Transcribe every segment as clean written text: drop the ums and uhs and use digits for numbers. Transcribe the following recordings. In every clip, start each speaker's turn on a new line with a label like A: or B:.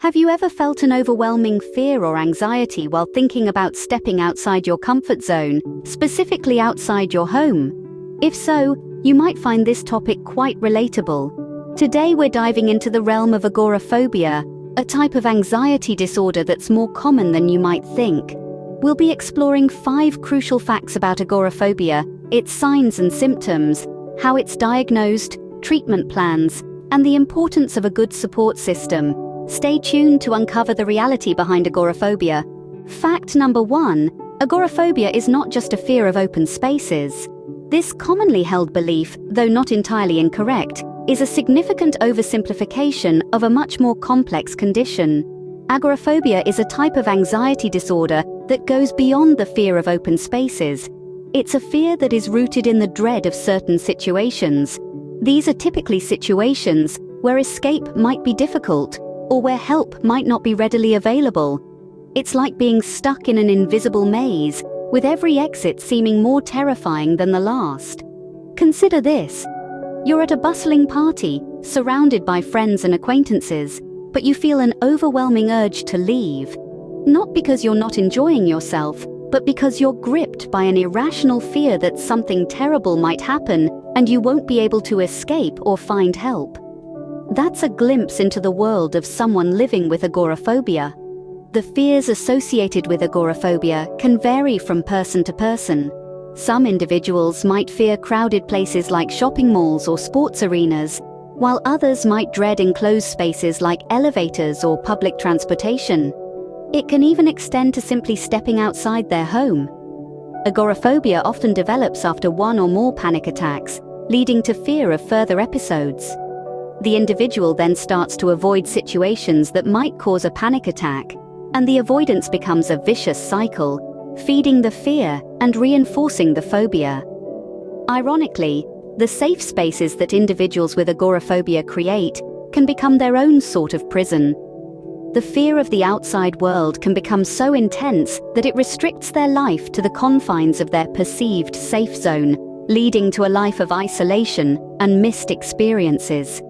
A: Have you ever felt an overwhelming fear or anxiety while thinking about stepping outside your comfort zone, specifically outside your home? If so, you might find this topic quite relatable. Today we're diving into the realm of agoraphobia, a type of anxiety disorder that's more common than you might think. We'll be exploring 5 crucial facts about agoraphobia, its signs and symptoms, how it's diagnosed, treatment plans, and the importance of a good support system. Stay tuned to uncover the reality behind agoraphobia. Fact number 1. Agoraphobia is not just a fear of open spaces. This commonly held belief, though not entirely incorrect, is a significant oversimplification of a much more complex condition. Agoraphobia is a type of anxiety disorder that goes beyond the fear of open spaces. It's a fear that is rooted in the dread of certain situations. These are typically situations where escape might be difficult, or where help might not be readily available. It's like being stuck in an invisible maze, with every exit seeming more terrifying than the last. Consider this. You're at a bustling party, surrounded by friends and acquaintances, but you feel an overwhelming urge to leave. Not because you're not enjoying yourself, but because you're gripped by an irrational fear that something terrible might happen and you won't be able to escape or find help. That's a glimpse into the world of someone living with agoraphobia. The fears associated with agoraphobia can vary from person to person. Some individuals might fear crowded places like shopping malls or sports arenas, while others might dread enclosed spaces like elevators or public transportation. It can even extend to simply stepping outside their home. Agoraphobia often develops after 1 or more panic attacks, leading to fear of further episodes. The individual then starts to avoid situations that might cause a panic attack, and the avoidance becomes a vicious cycle, feeding the fear and reinforcing the phobia. Ironically, the safe spaces that individuals with agoraphobia create can become their own sort of prison. The fear of the outside world can become so intense that it restricts their life to the confines of their perceived safe zone, leading to a life of isolation and missed experiences.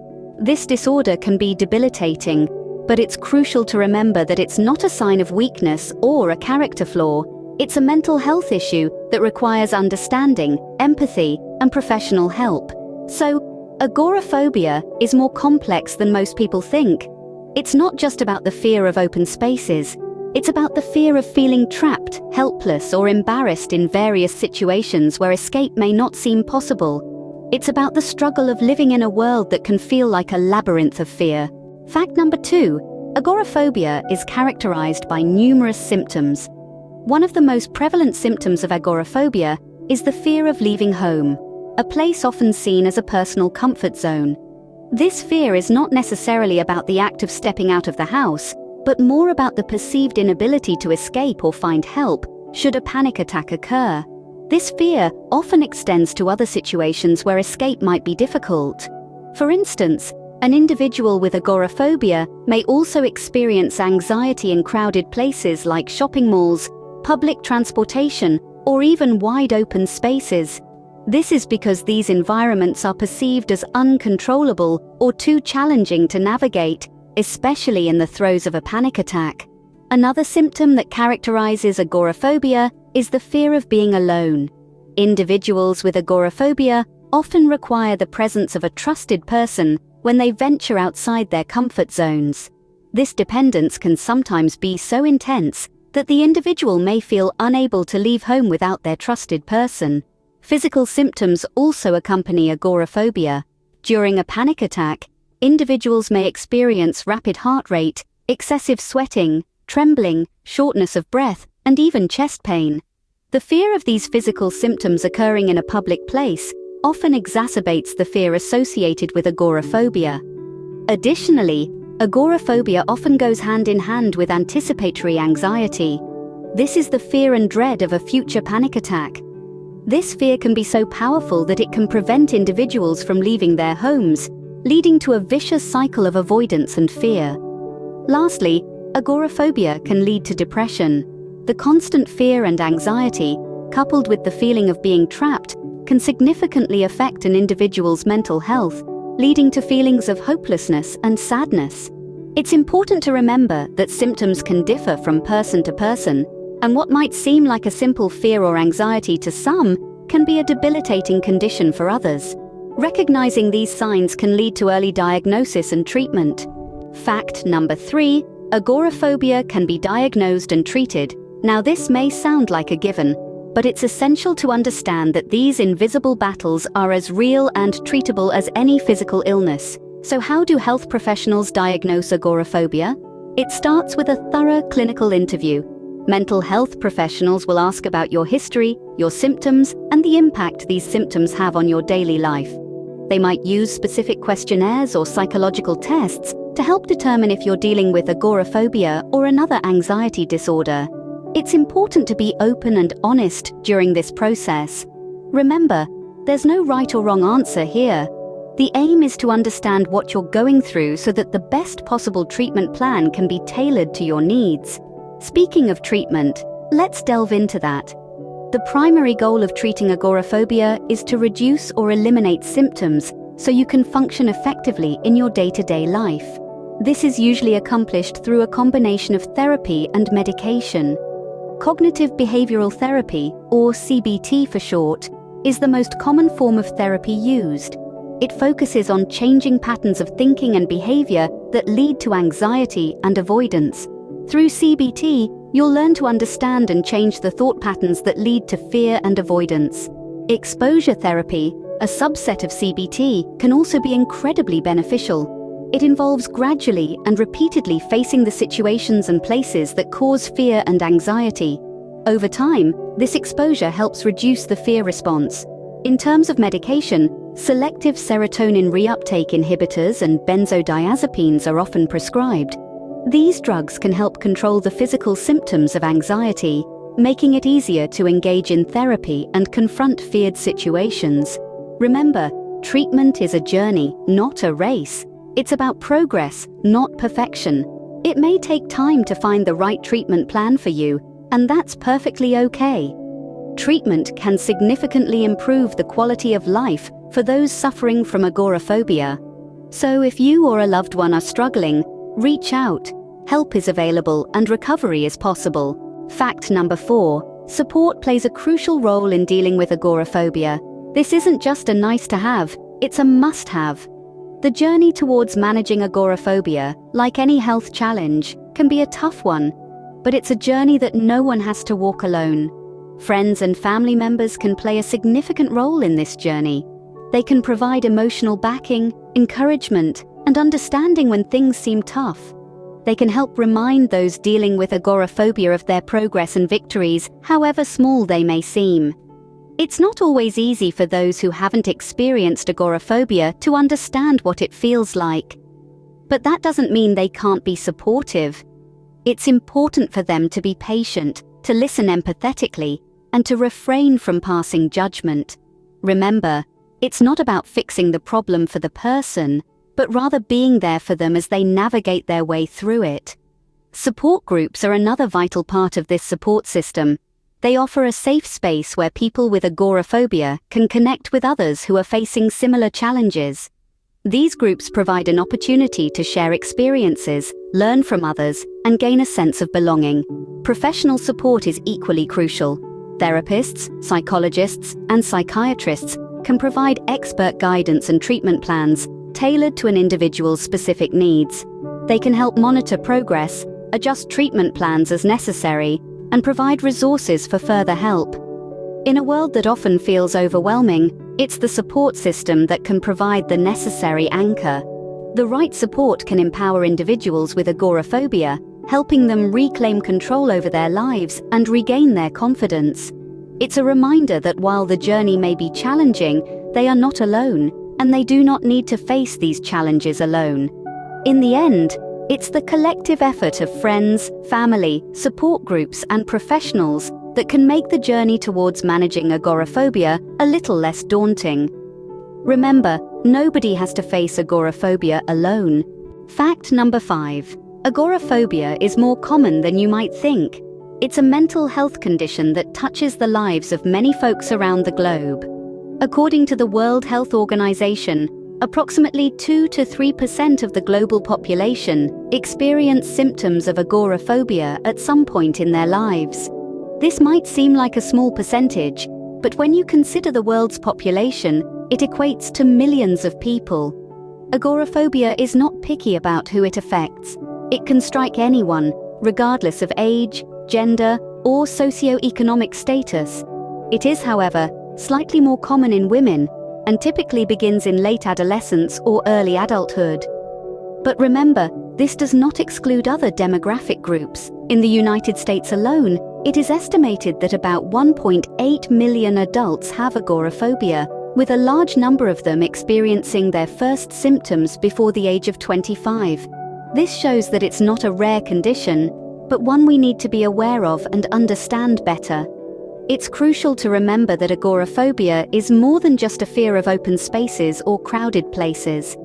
A: This disorder can be debilitating, but it's crucial to remember that it's not a sign of weakness or a character flaw. It's a mental health issue that requires understanding, empathy, and professional help. So, agoraphobia is more complex than most people think. It's not just about the fear of open spaces. It's about the fear of feeling trapped, helpless, or embarrassed in various situations where escape may not seem possible. It's about the struggle of living in a world that can feel like a labyrinth of fear. Fact number 2. Agoraphobia is characterized by numerous symptoms. One of the most prevalent symptoms of agoraphobia is the fear of leaving home, a place often seen as a personal comfort zone. This fear is not necessarily about the act of stepping out of the house, but more about the perceived inability to escape or find help should a panic attack occur. This fear often extends to other situations where escape might be difficult. For instance, an individual with agoraphobia may also experience anxiety in crowded places like shopping malls, public transportation, or even wide open spaces. This is because these environments are perceived as uncontrollable or too challenging to navigate, especially in the throes of a panic attack. Another symptom that characterizes agoraphobia is the fear of being alone. Individuals with agoraphobia often require the presence of a trusted person when they venture outside their comfort zones. This dependence can sometimes be so intense that the individual may feel unable to leave home without their trusted person. Physical symptoms also accompany agoraphobia. During a panic attack, individuals may experience rapid heart rate, excessive sweating, trembling, shortness of breath, and even chest pain. The fear of these physical symptoms occurring in a public place often exacerbates the fear associated with agoraphobia. Additionally, agoraphobia often goes hand in hand with anticipatory anxiety. This is the fear and dread of a future panic attack. This fear can be so powerful that it can prevent individuals from leaving their homes, leading to a vicious cycle of avoidance and fear. Lastly, agoraphobia can lead to depression. The constant fear and anxiety, coupled with the feeling of being trapped, can significantly affect an individual's mental health, leading to feelings of hopelessness and sadness. It's important to remember that symptoms can differ from person to person, and what might seem like a simple fear or anxiety to some can be a debilitating condition for others. Recognizing these signs can lead to early diagnosis and treatment. Fact number 3, agoraphobia can be diagnosed and treated. Now, this may sound like a given, but it's essential to understand that these invisible battles are as real and treatable as any physical illness. So how do health professionals diagnose agoraphobia? It starts with a thorough clinical interview. Mental health professionals will ask about your history, your symptoms, and the impact these symptoms have on your daily life. They might use specific questionnaires or psychological tests to help determine if you're dealing with agoraphobia or another anxiety disorder. It's important to be open and honest during this process. Remember, there's no right or wrong answer here. The aim is to understand what you're going through so that the best possible treatment plan can be tailored to your needs. Speaking of treatment, let's delve into that. The primary goal of treating agoraphobia is to reduce or eliminate symptoms so you can function effectively in your day-to-day life. This is usually accomplished through a combination of therapy and medication. Cognitive behavioral therapy, or CBT for short, is the most common form of therapy used. It focuses on changing patterns of thinking and behavior that lead to anxiety and avoidance. Through CBT, you'll learn to understand and change the thought patterns that lead to fear and avoidance. Exposure therapy, a subset of CBT, can also be incredibly beneficial. It involves gradually and repeatedly facing the situations and places that cause fear and anxiety. Over time, this exposure helps reduce the fear response. In terms of medication, selective serotonin reuptake inhibitors and benzodiazepines are often prescribed. These drugs can help control the physical symptoms of anxiety, making it easier to engage in therapy and confront feared situations. Remember, treatment is a journey, not a race. It's about progress, not perfection. It may take time to find the right treatment plan for you, and that's perfectly okay. Treatment can significantly improve the quality of life for those suffering from agoraphobia. So if you or a loved one are struggling, reach out. Help is available and recovery is possible. Fact number 4, support plays a crucial role in dealing with agoraphobia. This isn't just a nice to have, it's a must-have. The journey towards managing agoraphobia, like any health challenge, can be a tough one, but it's a journey that no one has to walk alone. Friends and family members can play a significant role in this journey. They can provide emotional backing, encouragement, and understanding when things seem tough. They can help remind those dealing with agoraphobia of their progress and victories, however small they may seem. It's not always easy for those who haven't experienced agoraphobia to understand what it feels like. But that doesn't mean they can't be supportive. It's important for them to be patient, to listen empathetically, and to refrain from passing judgment. Remember, it's not about fixing the problem for the person, but rather being there for them as they navigate their way through it. Support groups are another vital part of this support system. They offer a safe space where people with agoraphobia can connect with others who are facing similar challenges. These groups provide an opportunity to share experiences, learn from others, and gain a sense of belonging. Professional support is equally crucial. Therapists, psychologists, and psychiatrists can provide expert guidance and treatment plans tailored to an individual's specific needs. They can help monitor progress, adjust treatment plans as necessary, and provide resources for further help. In a world that often feels overwhelming, it's the support system that can provide the necessary anchor. The right support can empower individuals with agoraphobia, helping them reclaim control over their lives and regain their confidence. It's a reminder that while the journey may be challenging, they are not alone, and they do not need to face these challenges alone. In the end, it's the collective effort of friends, family, support groups, and professionals that can make the journey towards managing agoraphobia a little less daunting. Remember, nobody has to face agoraphobia alone. Fact number 5. Agoraphobia is more common than you might think. It's a mental health condition that touches the lives of many folks around the globe. According to the World Health Organization, Approximately 2 to 3% of the global population experience symptoms of agoraphobia at some point in their lives. This might seem like a small percentage, but when you consider the world's population, it equates to millions of people. Agoraphobia is not picky about who it affects. It can strike anyone, regardless of age, gender, or socioeconomic status. It is, however, slightly more common in women and typically begins in late adolescence or early adulthood. But remember, this does not exclude other demographic groups. In the United States alone, it is estimated that about 1.8 million adults have agoraphobia, with a large number of them experiencing their first symptoms before the age of 25. This shows that it's not a rare condition, but one we need to be aware of and understand better. It's crucial to remember that agoraphobia is more than just a fear of open spaces or crowded places.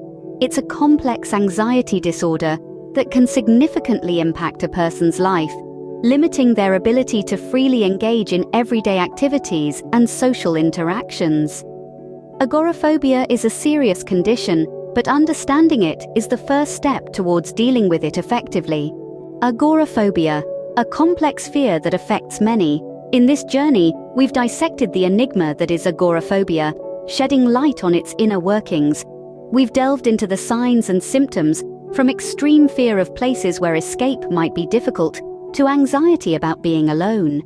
A: It's a complex anxiety disorder that can significantly impact a person's life, limiting their ability to freely engage in everyday activities and social interactions. Agoraphobia is a serious condition, but understanding it is the first step towards dealing with it effectively. Agoraphobia, a complex fear that affects many. In this journey, we've dissected the enigma that is agoraphobia, shedding light on its inner workings. We've delved into the signs and symptoms, from extreme fear of places where escape might be difficult, to anxiety about being alone.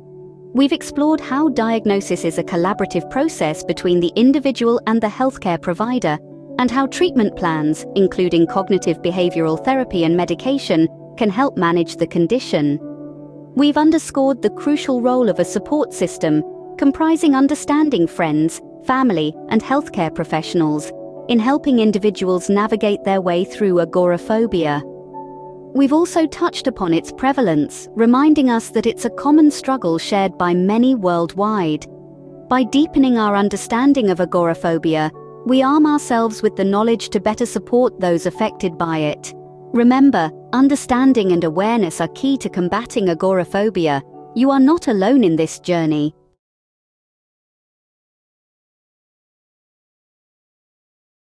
A: We've explored how diagnosis is a collaborative process between the individual and the healthcare provider, and how treatment plans, including cognitive behavioral therapy and medication, can help manage the condition. We've underscored the crucial role of a support system, comprising understanding friends, family, and healthcare professionals, in helping individuals navigate their way through agoraphobia. We've also touched upon its prevalence, reminding us that it's a common struggle shared by many worldwide. By deepening our understanding of agoraphobia, we arm ourselves with the knowledge to better support those affected by it. Remember, understanding and awareness are key to combating agoraphobia. You are not alone in this journey.